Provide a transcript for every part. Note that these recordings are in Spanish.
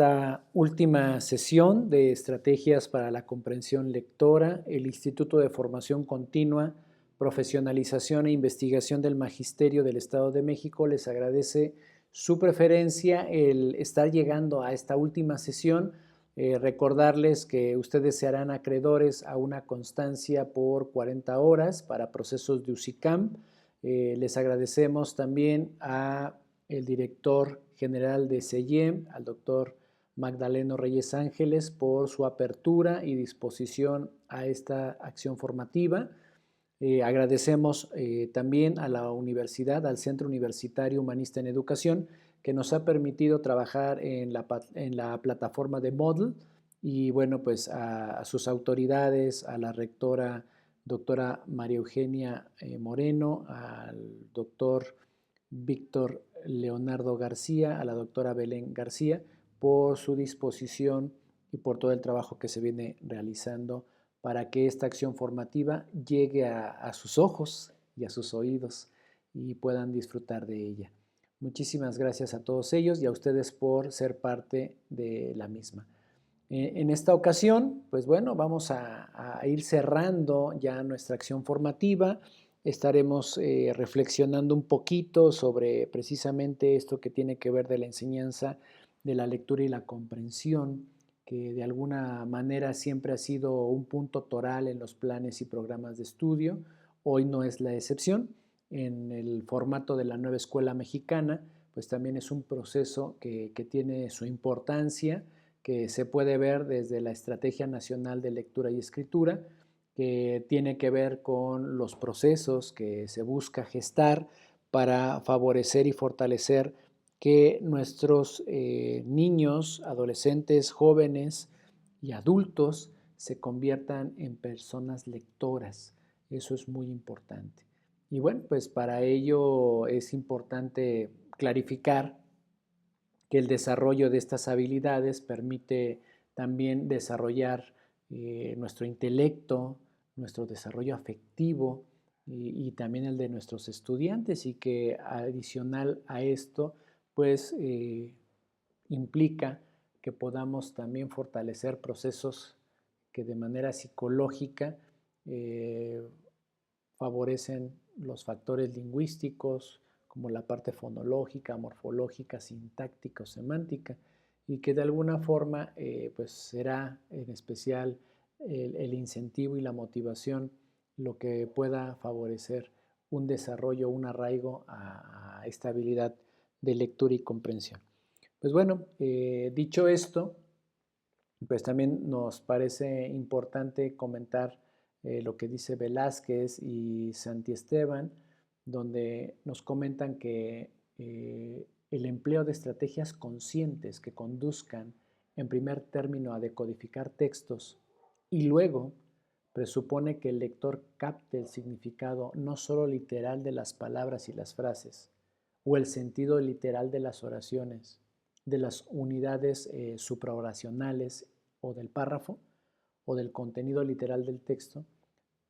esta última sesión de Estrategias para la Comprensión Lectora. El Instituto de Formación Continua, Profesionalización e Investigación del Magisterio del Estado de México les agradece su preferencia el estar llegando a esta última sesión. Recordarles que ustedes se harán acreedores a una constancia por 40 horas para procesos de UCICAM. Les agradecemos también a el director general de CEIEM, al doctor Magdaleno Reyes Ángeles, por su apertura y disposición a esta acción formativa. Agradecemos también a la universidad, al Centro Universitario Humanista en Educación, que nos ha permitido trabajar en la plataforma de Moodle, y bueno, pues a sus autoridades, a la rectora doctora María Eugenia Moreno, al doctor Víctor Leonardo García, a la doctora Belén García, por su disposición y por todo el trabajo que se viene realizando para que esta acción formativa llegue a sus ojos y a sus oídos y puedan disfrutar de ella. Muchísimas gracias a todos ellos y a ustedes por ser parte de la misma. En esta ocasión, pues bueno, vamos a ir cerrando ya nuestra acción formativa. Estaremos reflexionando un poquito sobre precisamente esto que tiene que ver de la enseñanza de la lectura y la comprensión, que de alguna manera siempre ha sido un punto toral en los planes y programas de estudio. Hoy no es la excepción. En el formato de la nueva escuela mexicana, pues también es un proceso que tiene su importancia, que se puede ver desde la Estrategia Nacional de Lectura y Escritura, que tiene que ver con los procesos que se busca gestar para favorecer y fortalecer que nuestros niños, adolescentes, jóvenes y adultos se conviertan en personas lectoras. Eso es muy importante. Y bueno, pues para ello es importante clarificar que el desarrollo de estas habilidades permite también desarrollar nuestro intelecto, nuestro desarrollo afectivo y también el de nuestros estudiantes, y que adicional a esto pues implica que podamos también fortalecer procesos que de manera psicológica eh, favorecen los factores lingüísticos, como la parte fonológica, morfológica, sintáctica o semántica, y que de alguna forma pues será en especial el incentivo y la motivación lo que pueda favorecer un desarrollo, un arraigo a esta habilidad de lectura y comprensión. Pues bueno, dicho esto, pues también nos parece importante comentar lo que dice Velázquez y Santiesteban, donde nos comentan que el empleo de estrategias conscientes que conduzcan en primer término a decodificar textos y luego presupone que el lector capte el significado no solo literal de las palabras y las frases, o el sentido literal de las oraciones, de las unidades supraoracionales o del párrafo, o del contenido literal del texto,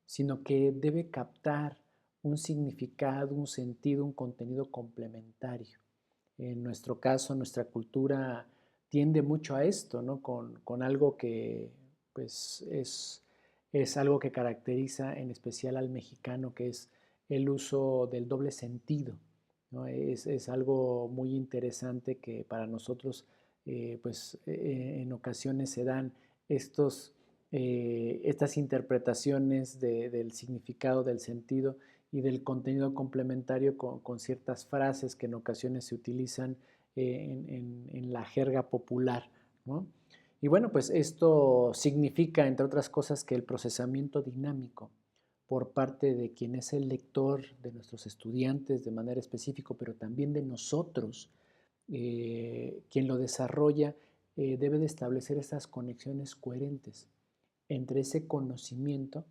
sino que debe captar un significado, un sentido, un contenido complementario. En nuestro caso, nuestra cultura tiende mucho a esto, ¿no? Con algo que pues, es algo que caracteriza en especial al mexicano, que es el uso del doble sentido, ¿no? Es algo muy interesante que para nosotros pues, en ocasiones se dan estas interpretaciones del significado, del sentido y del contenido complementario con ciertas frases que en ocasiones se utilizan en la jerga popular, ¿no? Y bueno, pues esto significa, entre otras cosas, que el procesamiento dinámico por parte de quien es el lector, de nuestros estudiantes de manera específica, pero también de nosotros, quien lo desarrolla, debe de establecer esas conexiones coherentes entre ese conocimiento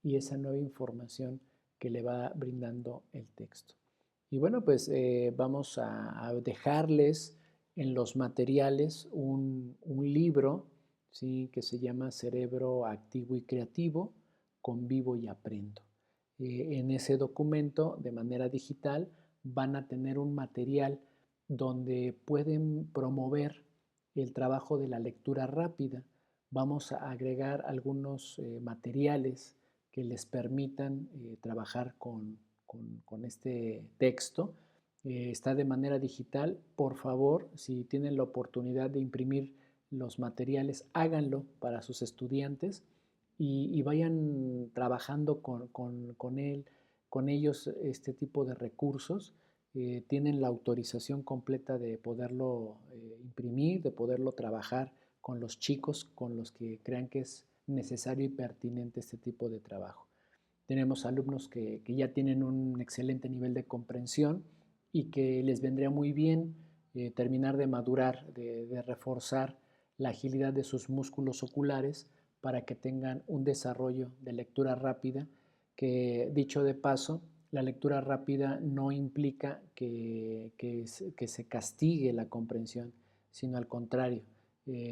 y esa nueva información que le va brindando el texto. Y bueno, pues vamos a dejarles en los materiales un libro, ¿sí?, que se llama Cerebro Activo y Creativo, Convivo y Aprendo. En ese documento, de manera digital, van a tener un material donde pueden promover el trabajo de la lectura rápida. Vamos a agregar algunos materiales que les permitan trabajar con este texto. Está de manera digital. Por favor, si tienen la oportunidad de imprimir los materiales, háganlo para sus estudiantes y vayan trabajando con ellos este tipo de recursos. Tienen la autorización completa de poderlo imprimir, de poderlo trabajar con los chicos con los que crean que es necesario y pertinente este tipo de trabajo. Tenemos alumnos que ya tienen un excelente nivel de comprensión y que les vendría muy bien terminar de madurar, de reforzar la agilidad de sus músculos oculares para que tengan un desarrollo de lectura rápida, que dicho de paso, la lectura rápida no implica que se castigue la comprensión, sino al contrario,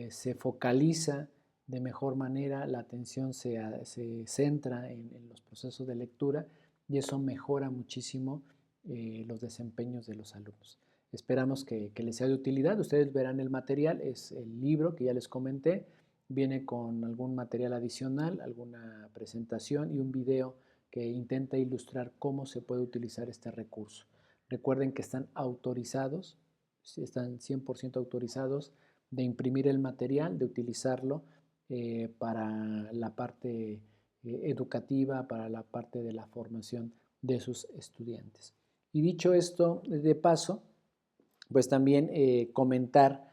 se focaliza de mejor manera, la atención se centra en los procesos de lectura y eso mejora muchísimo los desempeños de los alumnos. Esperamos que les sea de utilidad. Ustedes verán el material, es el libro que ya les comenté, viene con algún material adicional, alguna presentación y un video que intenta ilustrar cómo se puede utilizar este recurso. Recuerden que están autorizados, están 100% autorizados de imprimir el material, de utilizarlo para la parte educativa, para la parte de la formación de sus estudiantes. Y dicho esto, de paso, pues también comentar,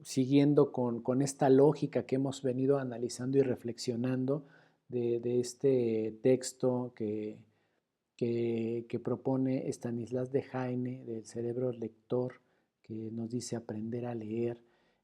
siguiendo con esta lógica que hemos venido analizando y reflexionando de este texto que propone Stanislas Dehaene del cerebro lector, que nos dice aprender a leer.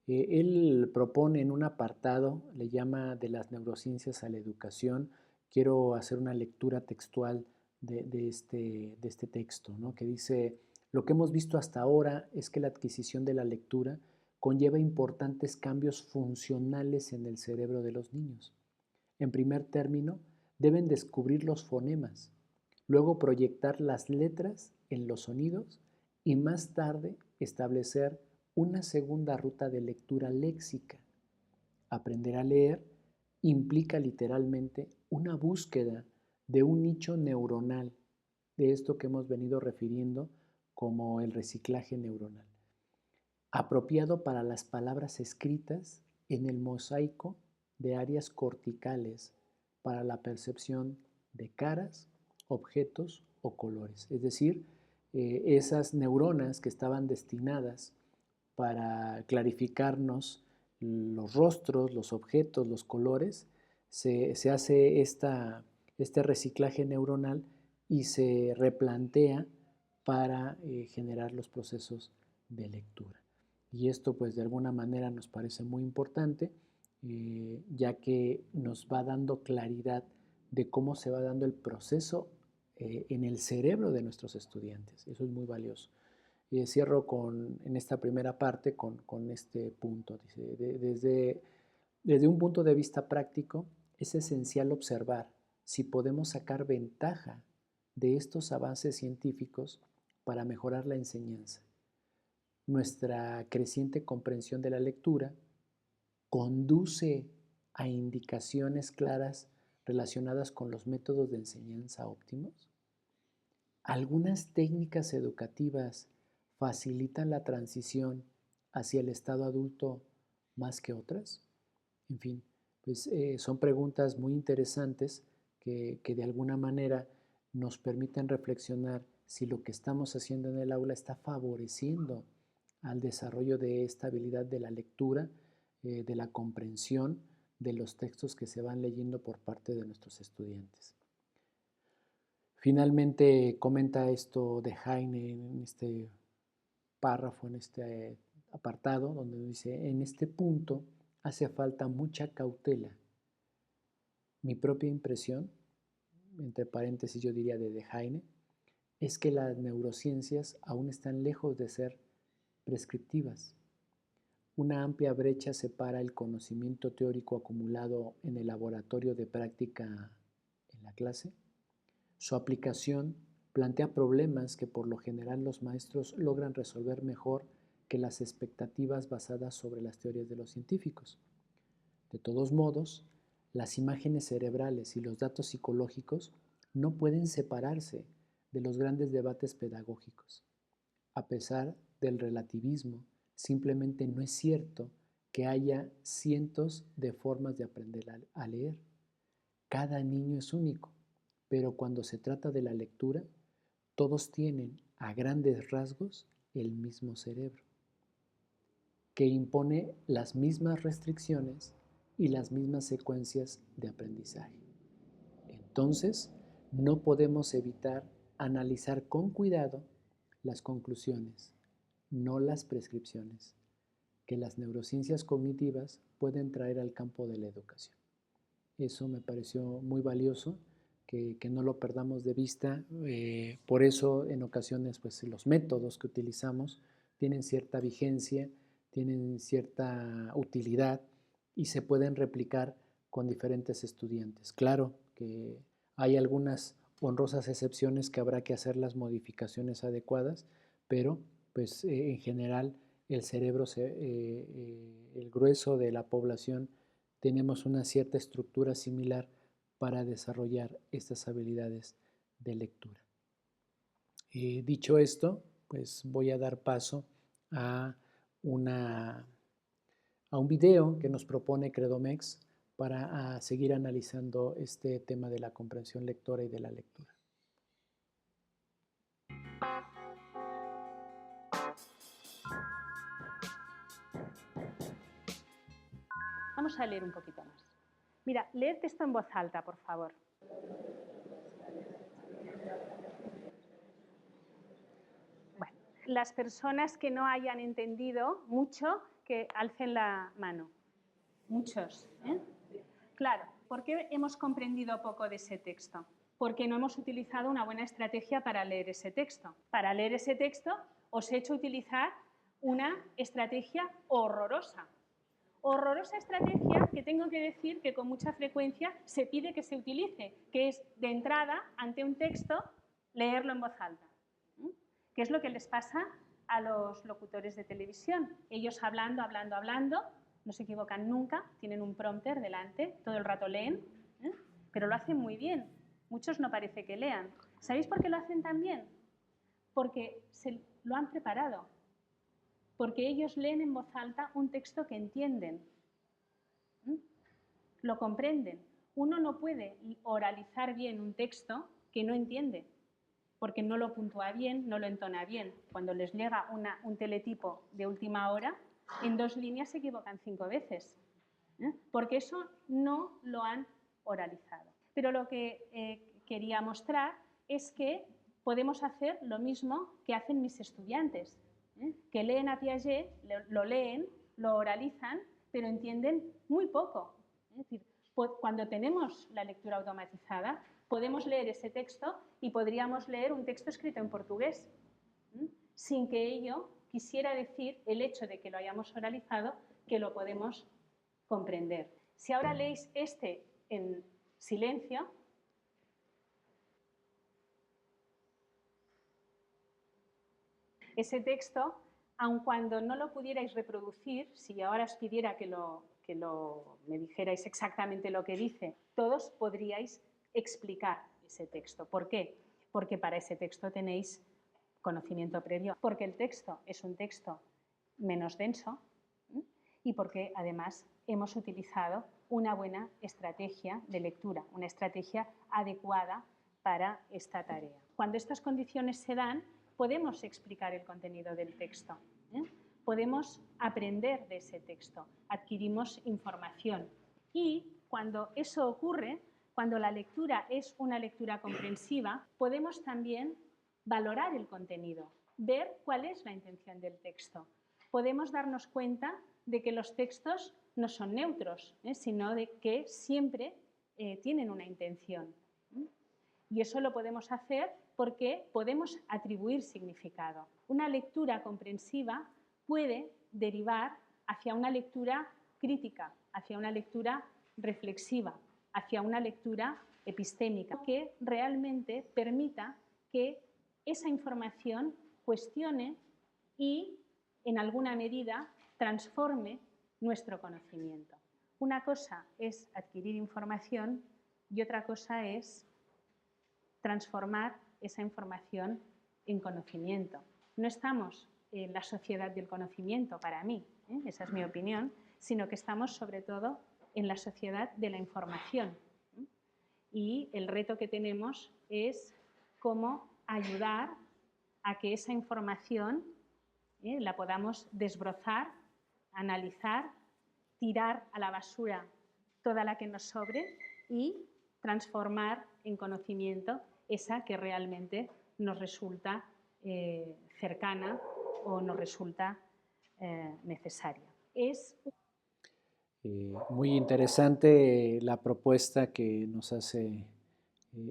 Él propone en un apartado, le llama de las neurociencias a la educación. Quiero hacer una lectura textual de este texto, ¿no? Que dice, lo que hemos visto hasta ahora es que la adquisición de la lectura conlleva importantes cambios funcionales en el cerebro de los niños. En primer término, deben descubrir los fonemas, luego proyectar las letras en los sonidos y más tarde establecer una segunda ruta de lectura léxica. Aprender a leer implica literalmente una búsqueda de un nicho neuronal, de esto que hemos venido refiriendo como el reciclaje neuronal, apropiado para las palabras escritas en el mosaico de áreas corticales para la percepción de caras, objetos o colores. Es decir, esas neuronas que estaban destinadas para clarificarnos los rostros, los objetos, los colores, se hace este reciclaje neuronal y se replantea para generar los procesos de lectura. Y esto pues de alguna manera nos parece muy importante, ya que nos va dando claridad de cómo se va dando el proceso en el cerebro de nuestros estudiantes. Eso es muy valioso. Cierro en esta primera parte con este punto. Dice, desde un punto de vista práctico, es esencial observar si podemos sacar ventaja de estos avances científicos para mejorar la enseñanza. Nuestra creciente comprensión de la lectura conduce a indicaciones claras relacionadas con los métodos de enseñanza óptimos. Algunas técnicas educativas facilitan la transición hacia el estado adulto más que otras. En fin, pues son preguntas muy interesantes que de alguna manera nos permiten reflexionar si lo que estamos haciendo en el aula está favoreciendo al desarrollo de esta habilidad de la lectura, de la comprensión de los textos que se van leyendo por parte de nuestros estudiantes. Finalmente comenta esto de Heine en este párrafo, en este apartado, donde dice, en este punto hace falta mucha cautela. Mi propia impresión, entre paréntesis yo diría de Heine, es que las neurociencias aún están lejos de ser prescriptivas. Una amplia brecha separa el conocimiento teórico acumulado en el laboratorio de práctica en la clase. Su aplicación plantea problemas que por lo general los maestros logran resolver mejor que las expectativas basadas sobre las teorías de los científicos. De todos modos, las imágenes cerebrales y los datos psicológicos no pueden separarse de los grandes debates pedagógicos. A pesar del relativismo, simplemente no es cierto que haya cientos de formas de aprender a leer. Cada niño es único, pero cuando se trata de la lectura, todos tienen a grandes rasgos el mismo cerebro, que impone las mismas restricciones y las mismas secuencias de aprendizaje. Entonces, no podemos evitar analizar con cuidado las conclusiones, no las prescripciones, que las neurociencias cognitivas pueden traer al campo de la educación. Eso me pareció muy valioso, que no lo perdamos de vista. Por eso, en ocasiones, pues, los métodos que utilizamos tienen cierta vigencia, tienen cierta utilidad y se pueden replicar con diferentes estudiantes. Claro que hay algunas honrosas excepciones que habrá que hacer las modificaciones adecuadas, pero pues en general el cerebro, el grueso de la población, tenemos una cierta estructura similar para desarrollar estas habilidades de lectura. Dicho esto, pues voy a dar paso a un video que nos propone Credomex para seguir analizando este tema de la comprensión lectora y de la lectura. Vamos a leer un poquito más. Mira, lee el texto en voz alta, por favor. Bueno, las personas que no hayan entendido mucho, que alcen la mano. Muchos, ¿eh? Claro, ¿por qué hemos comprendido poco de ese texto? Porque no hemos utilizado una buena estrategia para leer ese texto. Para leer ese texto os he hecho utilizar una estrategia horrorosa. Horrorosa estrategia que tengo que decir que con mucha frecuencia se pide que se utilice, que es de entrada, ante un texto, leerlo en voz alta. ¿Qué es lo que les pasa a los locutores de televisión? Ellos hablando, no se equivocan nunca, tienen un prompter delante, todo el rato leen, pero lo hacen muy bien. Muchos no parece que lean. ¿Sabéis por qué lo hacen tan bien? Porque se lo han preparado. Porque ellos leen en voz alta un texto que entienden. Lo comprenden. Uno no puede oralizar bien un texto que no entiende, porque no lo puntúa bien, no lo entona bien. Cuando les llega un teletipo de última hora, en 2 líneas se equivocan 5 veces, porque eso no lo han oralizado. Pero lo que quería mostrar es que podemos hacer lo mismo que hacen mis estudiantes, que leen a Piaget, lo leen, lo oralizan, pero entienden muy poco. Es decir, cuando tenemos la lectura automatizada, podemos leer ese texto y podríamos leer un texto escrito en portugués, sin que ello quisiera decir el hecho de que lo hayamos oralizado, que lo podemos comprender. Si ahora leéis este en silencio, ese texto, aun cuando no lo pudierais reproducir, si ahora os pidiera que me dijerais exactamente lo que dice, todos podríais explicar ese texto. ¿Por qué? Porque para ese texto tenéis conocimiento previo, porque el texto es un texto menos denso y porque además hemos utilizado una buena estrategia de lectura, una estrategia adecuada para esta tarea. Cuando estas condiciones se dan, podemos explicar el contenido del texto, podemos aprender de ese texto, adquirimos información y cuando eso ocurre, cuando la lectura es una lectura comprensiva, podemos también valorar el contenido, ver cuál es la intención del texto. Podemos darnos cuenta de que los textos no son neutros, sino de que siempre tienen una intención. Y eso lo podemos hacer porque podemos atribuir significado. Una lectura comprensiva puede derivar hacia una lectura crítica, hacia una lectura reflexiva, hacia una lectura epistémica, que realmente permita que esa información cuestione y en alguna medida, transforme nuestro conocimiento. Una cosa es adquirir información y otra cosa es transformar esa información en conocimiento. No estamos en la sociedad del conocimiento, para mí, esa es mi opinión, sino que estamos sobre todo en la sociedad de la información. Y el reto que tenemos es cómo ayudar a que esa información la podamos desbrozar, analizar, tirar a la basura toda la que nos sobre y transformar en conocimiento esa que realmente nos resulta cercana o nos resulta necesaria. Muy interesante la propuesta que nos hace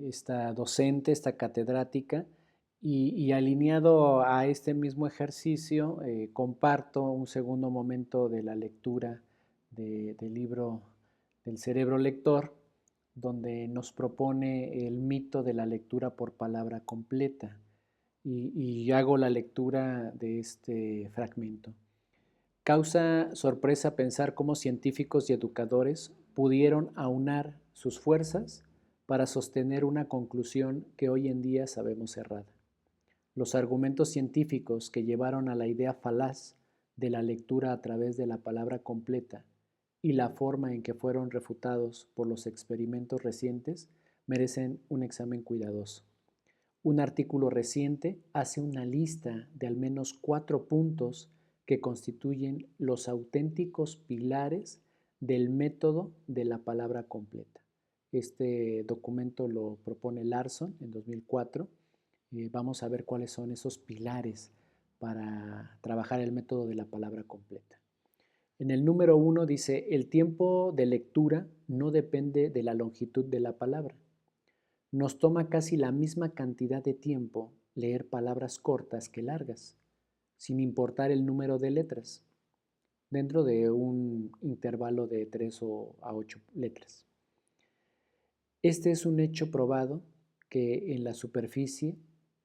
esta docente, esta catedrática, y alineado a este mismo ejercicio, comparto un segundo momento de la lectura del libro del cerebro lector, donde nos propone el mito de la lectura por palabra completa. Y hago la lectura de este fragmento. Causa sorpresa pensar cómo científicos y educadores pudieron aunar sus fuerzas para sostener una conclusión que hoy en día sabemos errada. Los argumentos científicos que llevaron a la idea falaz de la lectura a través de la palabra completa y la forma en que fueron refutados por los experimentos recientes merecen un examen cuidadoso. Un artículo reciente hace una lista de al menos 4 puntos que constituyen los auténticos pilares del método de la palabra completa. Este documento lo propone Larson en 2004. Vamos a ver cuáles son esos pilares para trabajar el método de la palabra completa. En el número 1 dice, el tiempo de lectura no depende de la longitud de la palabra. Nos toma casi la misma cantidad de tiempo leer palabras cortas que largas, sin importar el número de letras, dentro de un intervalo de 3 a 8 letras. Este es un hecho probado que en la superficie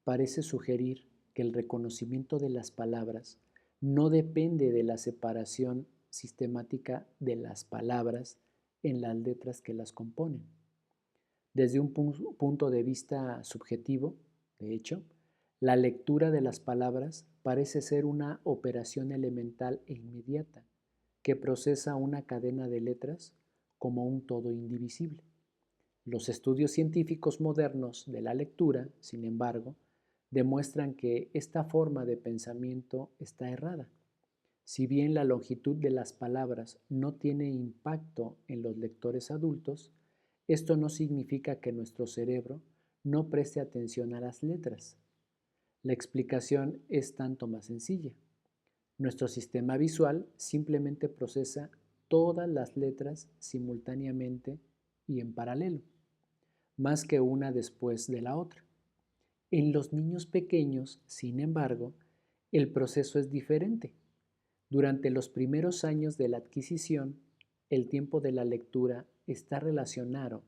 parece sugerir que el reconocimiento de las palabras no depende de la separación sistemática de las palabras en las letras que las componen. Desde un punto de vista subjetivo, de hecho, la lectura de las palabras parece ser una operación elemental e inmediata que procesa una cadena de letras como un todo indivisible. Los estudios científicos modernos de la lectura, sin embargo, demuestran que esta forma de pensamiento está errada. Si bien la longitud de las palabras no tiene impacto en los lectores adultos, esto no significa que nuestro cerebro no preste atención a las letras. La explicación es tanto más sencilla. Nuestro sistema visual simplemente procesa todas las letras simultáneamente y en paralelo, más que una después de la otra. En los niños pequeños, sin embargo, el proceso es diferente. Durante los primeros años de la adquisición, el tiempo de la lectura está relacionado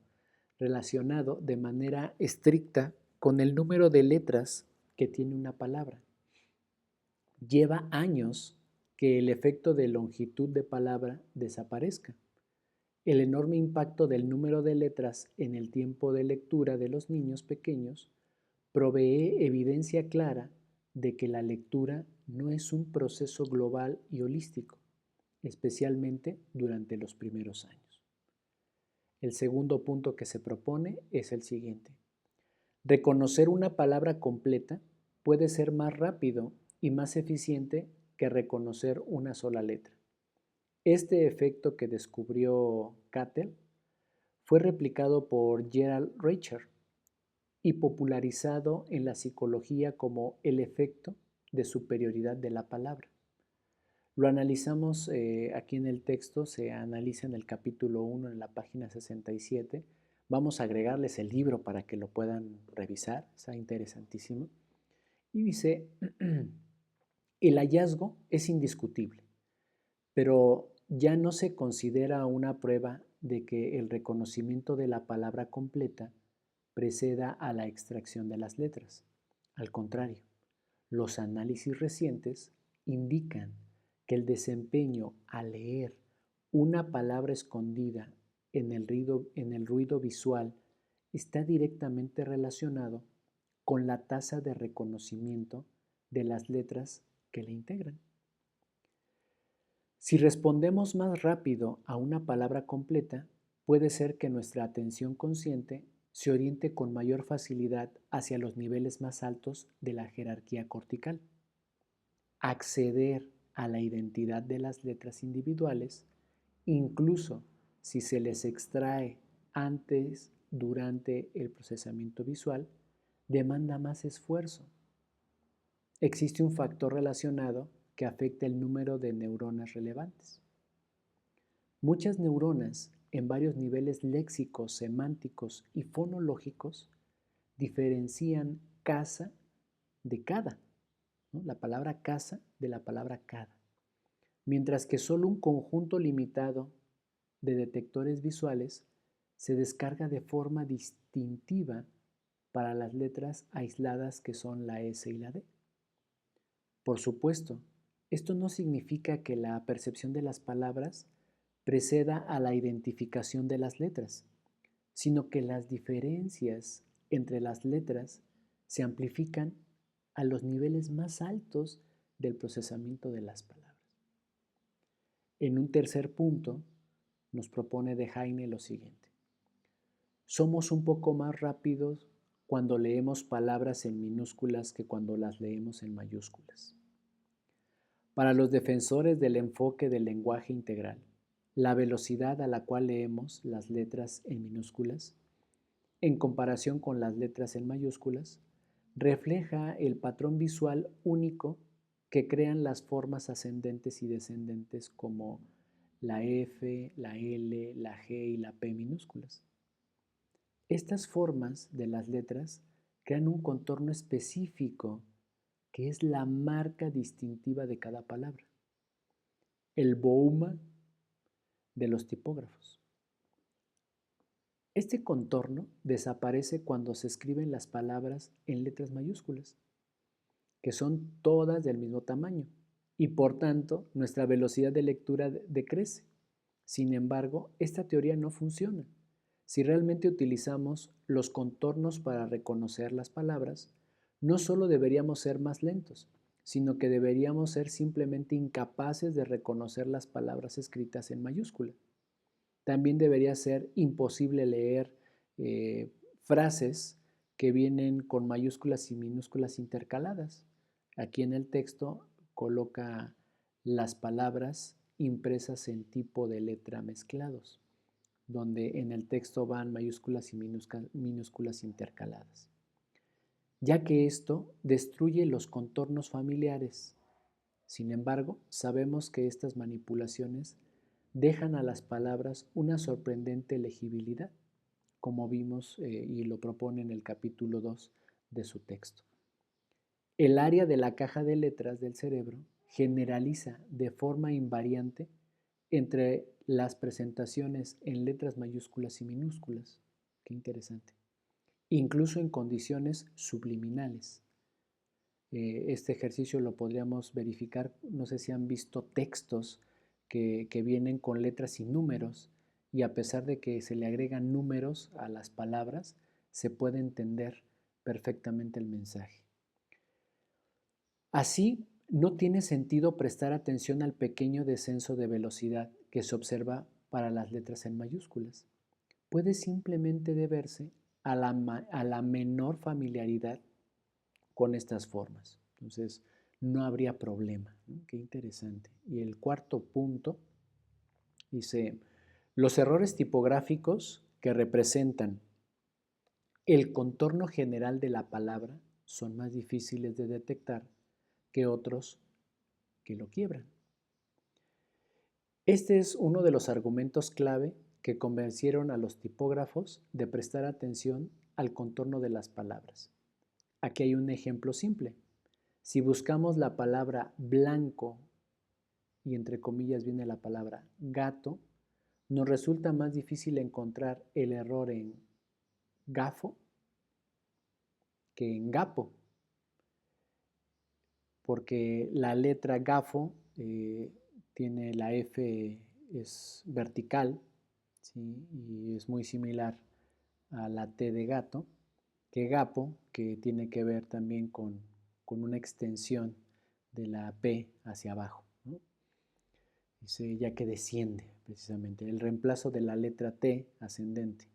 de manera estricta con el número de letras que tiene una palabra. Lleva años que el efecto de longitud de palabra desaparezca. El enorme impacto del número de letras en el tiempo de lectura de los niños pequeños provee evidencia clara de que la lectura no es un proceso global y holístico, especialmente durante los primeros años. El segundo punto que se propone es el siguiente. Reconocer una palabra completa puede ser más rápido y más eficiente que reconocer una sola letra. Este efecto que descubrió Cattell fue replicado por Gerald Reicher y popularizado en la psicología como el efecto de superioridad de la palabra. Lo analizamos aquí en el texto, se analiza en el capítulo 1, en la página 67. Vamos a agregarles el libro para que lo puedan revisar, está interesantísimo. Y dice, el hallazgo es indiscutible, pero ya no se considera una prueba de que el reconocimiento de la palabra completa preceda a la extracción de las letras. Al contrario, los análisis recientes indican que el desempeño al leer una palabra escondida en el ruido visual está directamente relacionado con la tasa de reconocimiento de las letras que la integran. Si respondemos más rápido a una palabra completa, puede ser que nuestra atención consciente se oriente con mayor facilidad hacia los niveles más altos de la jerarquía cortical. Acceder a la identidad de las letras individuales, incluso si se les extrae antes, durante el procesamiento visual, demanda más esfuerzo. Existe un factor relacionado que afecta el número de neuronas relevantes. Muchas neuronas en varios niveles léxicos, semánticos y fonológicos diferencian casa de cada, ¿no? La palabra casa de la palabra cada, mientras que solo un conjunto limitado de detectores visuales se descarga de forma distintiva para las letras aisladas que son la S y la D. Por supuesto, esto no significa que la percepción de las palabras preceda a la identificación de las letras, sino que las diferencias entre las letras se amplifican a los niveles más altos del procesamiento de las palabras. En un tercer punto, nos propone de Heine lo siguiente. Somos un poco más rápidos cuando leemos palabras en minúsculas que cuando las leemos en mayúsculas. Para los defensores del enfoque del lenguaje integral, la velocidad a la cual leemos las letras en minúsculas, en comparación con las letras en mayúsculas, refleja el patrón visual único que crean las formas ascendentes y descendentes como la F, la L, la G y la P minúsculas. Estas formas de las letras crean un contorno específico que es la marca distintiva de cada palabra, el bouma de los tipógrafos. Este contorno desaparece cuando se escriben las palabras en letras mayúsculas, que son todas del mismo tamaño, y por tanto nuestra velocidad de lectura decrece. Sin embargo, esta teoría no funciona. Si realmente utilizamos los contornos para reconocer las palabras, no solo deberíamos ser más lentos, sino que deberíamos ser simplemente incapaces de reconocer las palabras escritas en mayúscula. También debería ser imposible leer frases que vienen con mayúsculas y minúsculas intercaladas. Aquí en el texto coloca las palabras impresas en tipo de letra mezclados, donde en el texto van mayúsculas y minúsculas intercaladas, ya que esto destruye los contornos familiares. Sin embargo, sabemos que estas manipulaciones dejan a las palabras una sorprendente legibilidad, como vimos y lo propone en el capítulo 2 de su texto. El área de la caja de letras del cerebro generaliza de forma invariante entre las presentaciones en letras mayúsculas y minúsculas. Qué interesante. Incluso en condiciones subliminales. Este ejercicio lo podríamos verificar, no sé si han visto textos que vienen con letras y números, y a pesar de que se le agregan números a las palabras, se puede entender perfectamente el mensaje. Así, no tiene sentido prestar atención al pequeño descenso de velocidad que se observa para las letras en mayúsculas. Puede simplemente deberse a la menor familiaridad con estas formas. Entonces, no habría problema, ¿no? Qué interesante. Y el cuarto punto dice, los errores tipográficos que representan el contorno general de la palabra son más difíciles de detectar que otros que lo quiebran. Este es uno de los argumentos clave que convencieron a los tipógrafos de prestar atención al contorno de las palabras. Aquí hay un ejemplo simple. Si buscamos la palabra blanco y entre comillas viene la palabra gato, nos resulta más difícil encontrar el error en gafo que en gapo. porque la letra GAFO tiene la F, es vertical, ¿sí? Y es muy similar a la T de gato, que GAPO, que tiene que ver también con una extensión de la P hacia abajo, ¿no? Dice, ya que desciende precisamente, el reemplazo de la letra T ascendente.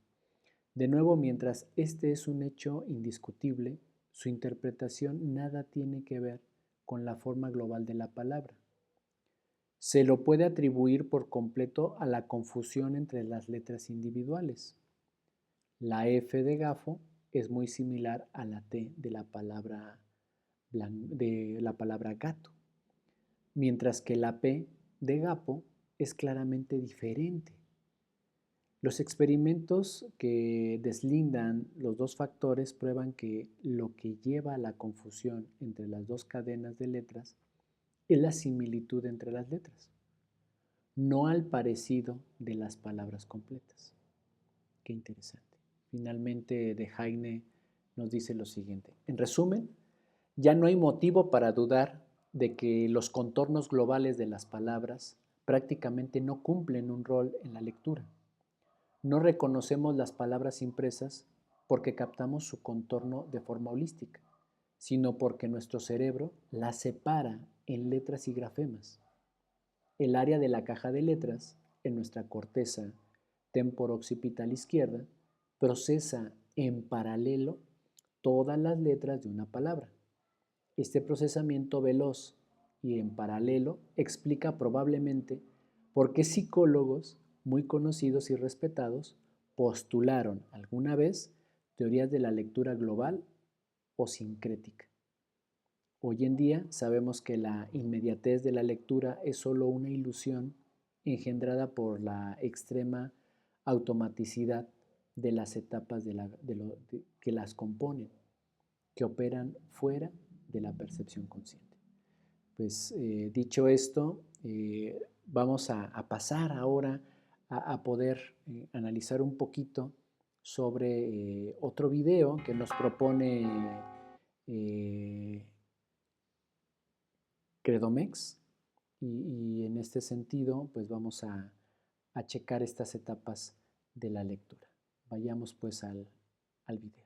De nuevo, mientras este es un hecho indiscutible, su interpretación nada tiene que ver con la forma global de la palabra. Se lo puede atribuir por completo a la confusión entre las letras individuales. La F de gafo es muy similar a la T de la palabra gato, mientras que la P de gapo es claramente diferente. Los experimentos que deslindan los dos factores prueban que lo que lleva a la confusión entre las dos cadenas de letras es la similitud entre las letras, no al parecido de las palabras completas. Qué interesante. Finalmente, de Heine nos dice lo siguiente. En resumen, ya no hay motivo para dudar de que los contornos globales de las palabras prácticamente no cumplen un rol en la lectura. No reconocemos las palabras impresas porque captamos su contorno de forma holística, sino porque nuestro cerebro las separa en letras y grafemas. El área de la caja de letras, en nuestra corteza temporo-occipital izquierda, procesa en paralelo todas las letras de una palabra. Este procesamiento veloz y en paralelo explica probablemente por qué psicólogos muy conocidos y respetados postularon alguna vez teorías de la lectura global o sincrética. Hoy en día sabemos que la inmediatez de la lectura es solo una ilusión engendrada por la extrema automaticidad de las etapas que las componen, que operan fuera de la percepción consciente. Pues dicho esto, vamos a pasar ahora a poder analizar un poquito sobre otro video que nos propone Credomex y en este sentido pues vamos a checar estas etapas de la lectura. Vayamos pues al video.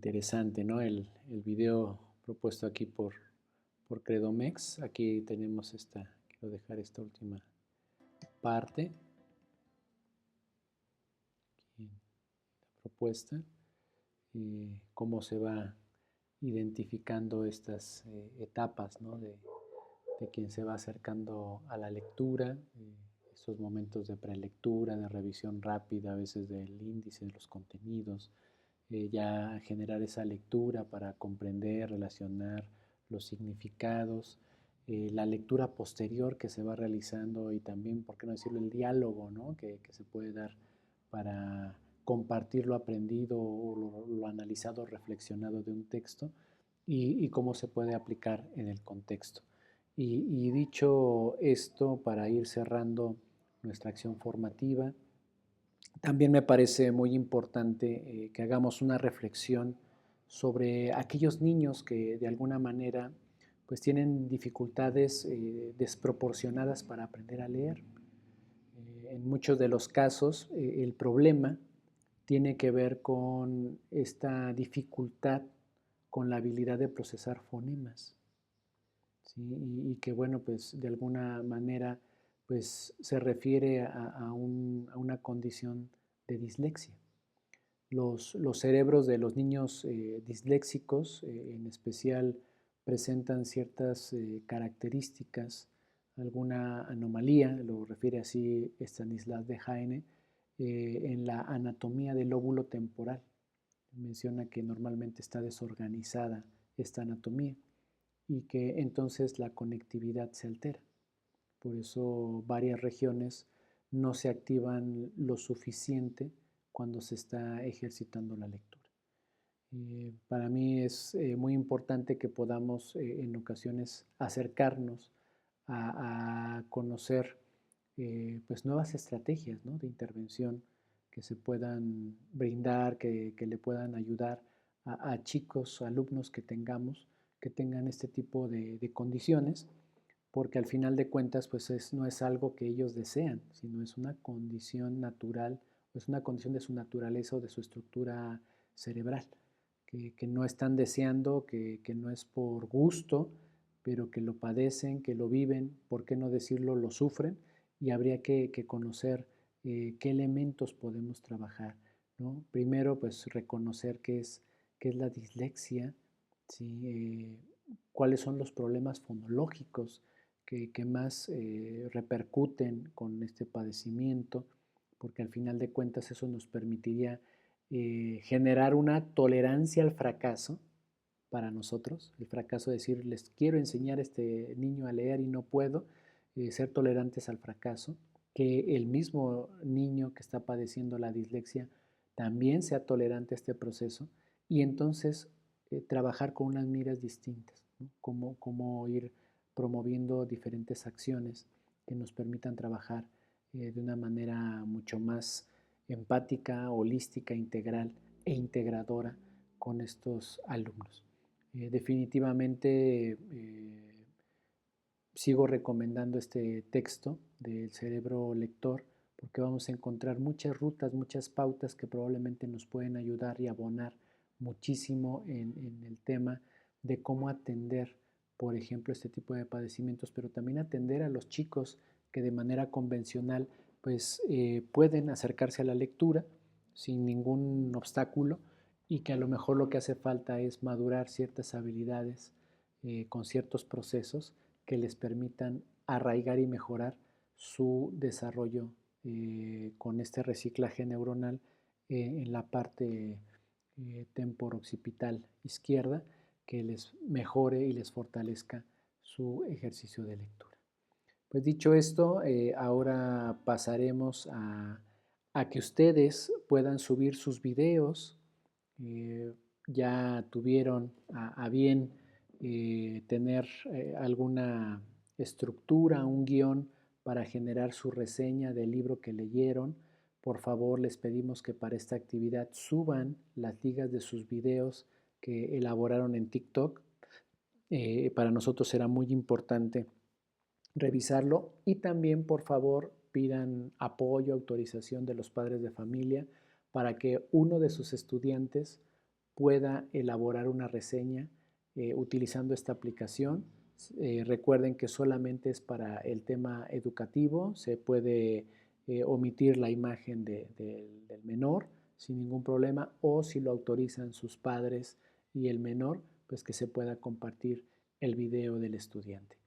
interesante, ¿no? El video propuesto aquí por Credomex. Aquí tenemos quiero dejar esta última parte, aquí, la propuesta, cómo se va identificando estas etapas, ¿no? De quien se va acercando a la lectura, esos momentos de prelectura, de revisión rápida, a veces del índice de los contenidos, ya generar esa lectura para comprender, relacionar los significados, la lectura posterior que se va realizando y también, ¿por qué no decirlo?, el diálogo, ¿no?, que se puede dar para compartir lo aprendido o lo analizado, reflexionado de un texto y cómo se puede aplicar en el contexto. Y dicho esto, para ir cerrando nuestra acción formativa, también me parece muy importante que hagamos una reflexión sobre aquellos niños que de alguna manera pues tienen dificultades desproporcionadas para aprender a leer. En muchos de los casos el problema tiene que ver con esta dificultad con la habilidad de procesar fonemas, ¿sí? Y que bueno, pues de alguna manera pues se refiere a una condición de dislexia. Los cerebros de los niños disléxicos en especial presentan ciertas características, alguna anomalía, lo refiere así Stanislas Dehaene, en la anatomía del lóbulo temporal. Menciona que normalmente está desorganizada esta anatomía y que entonces la conectividad se altera. Por eso varias regiones no se activan lo suficiente cuando se está ejercitando la lectura. Para mí es muy importante que podamos en ocasiones acercarnos a conocer pues nuevas estrategias, ¿no?, de intervención que se puedan brindar, que le puedan ayudar a chicos, alumnos que tengan este tipo de condiciones, porque al final de cuentas pues no es algo que ellos desean, sino es una condición natural, es una condición de su naturaleza o de su estructura cerebral, que no están deseando, que no es por gusto, pero que lo padecen, que lo viven, por qué no decirlo, lo sufren, y habría que conocer qué elementos podemos trabajar, ¿no? Primero, pues reconocer qué es la dislexia, ¿sí? Cuáles son los problemas fonológicos que más repercuten con este padecimiento, porque al final de cuentas eso nos permitiría generar una tolerancia al fracaso para nosotros, el fracaso de decir, les quiero enseñar a este niño a leer y no puedo, ser tolerantes al fracaso, que el mismo niño que está padeciendo la dislexia también sea tolerante a este proceso y entonces trabajar con unas miras distintas, ¿no? Cómo ir promoviendo diferentes acciones que nos permitan trabajar de una manera mucho más empática, holística, integral e integradora con estos alumnos. Definitivamente sigo recomendando este texto del cerebro lector porque vamos a encontrar muchas rutas, muchas pautas que probablemente nos pueden ayudar y abonar muchísimo en el tema de cómo atender, por ejemplo, este tipo de padecimientos, pero también atender a los chicos que de manera convencional pues pueden acercarse a la lectura sin ningún obstáculo y que a lo mejor lo que hace falta es madurar ciertas habilidades con ciertos procesos que les permitan arraigar y mejorar su desarrollo con este reciclaje neuronal en la parte temporooccipital izquierda que les mejore y les fortalezca su ejercicio de lectura. Pues dicho esto, ahora pasaremos a que ustedes puedan subir sus videos. Ya tuvieron a bien tener alguna estructura, un guión para generar su reseña del libro que leyeron. Por favor, les pedimos que para esta actividad suban las ligas de sus videos que elaboraron en TikTok. Para nosotros será muy importante revisarlo y también, por favor, pidan apoyo, autorización de los padres de familia para que uno de sus estudiantes pueda elaborar una reseña utilizando esta aplicación. Recuerden que solamente es para el tema educativo, se puede omitir la imagen del menor sin ningún problema, o si lo autorizan sus padres y el menor, pues que se pueda compartir el video del estudiante.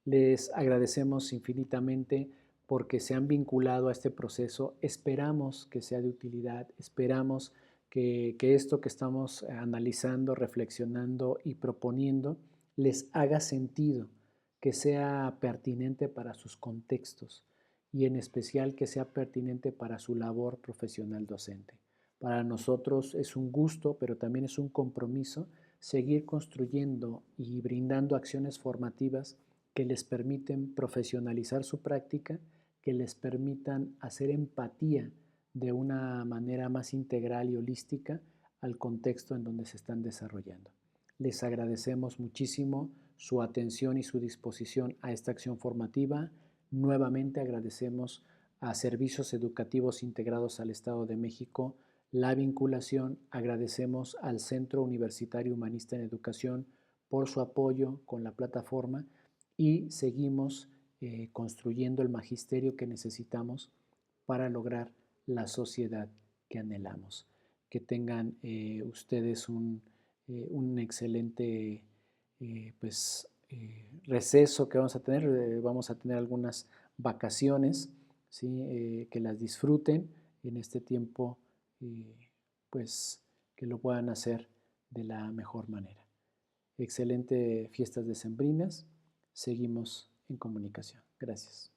Les agradecemos infinitamente porque se han vinculado a este proceso. Esperamos que sea de utilidad, esperamos que esto que estamos analizando, reflexionando y proponiendo les haga sentido, que sea pertinente para sus contextos y en especial que sea pertinente para su labor profesional docente. Para nosotros es un gusto, pero también es un compromiso seguir construyendo y brindando acciones formativas que les permiten profesionalizar su práctica, que les permitan hacer empatía de una manera más integral y holística al contexto en donde se están desarrollando. Les agradecemos muchísimo su atención y su disposición a esta acción formativa. Nuevamente agradecemos a Servicios Educativos Integrados al Estado de México la vinculación. Agradecemos al Centro Universitario Humanista en Educación por su apoyo con la plataforma y seguimos construyendo el magisterio que necesitamos para lograr la sociedad que anhelamos. Que tengan ustedes un excelente receso que vamos a tener algunas vacaciones, ¿sí? Que las disfruten en este tiempo, pues que lo puedan hacer de la mejor manera. Excelente fiestas decembrinas. Seguimos en comunicación. Gracias.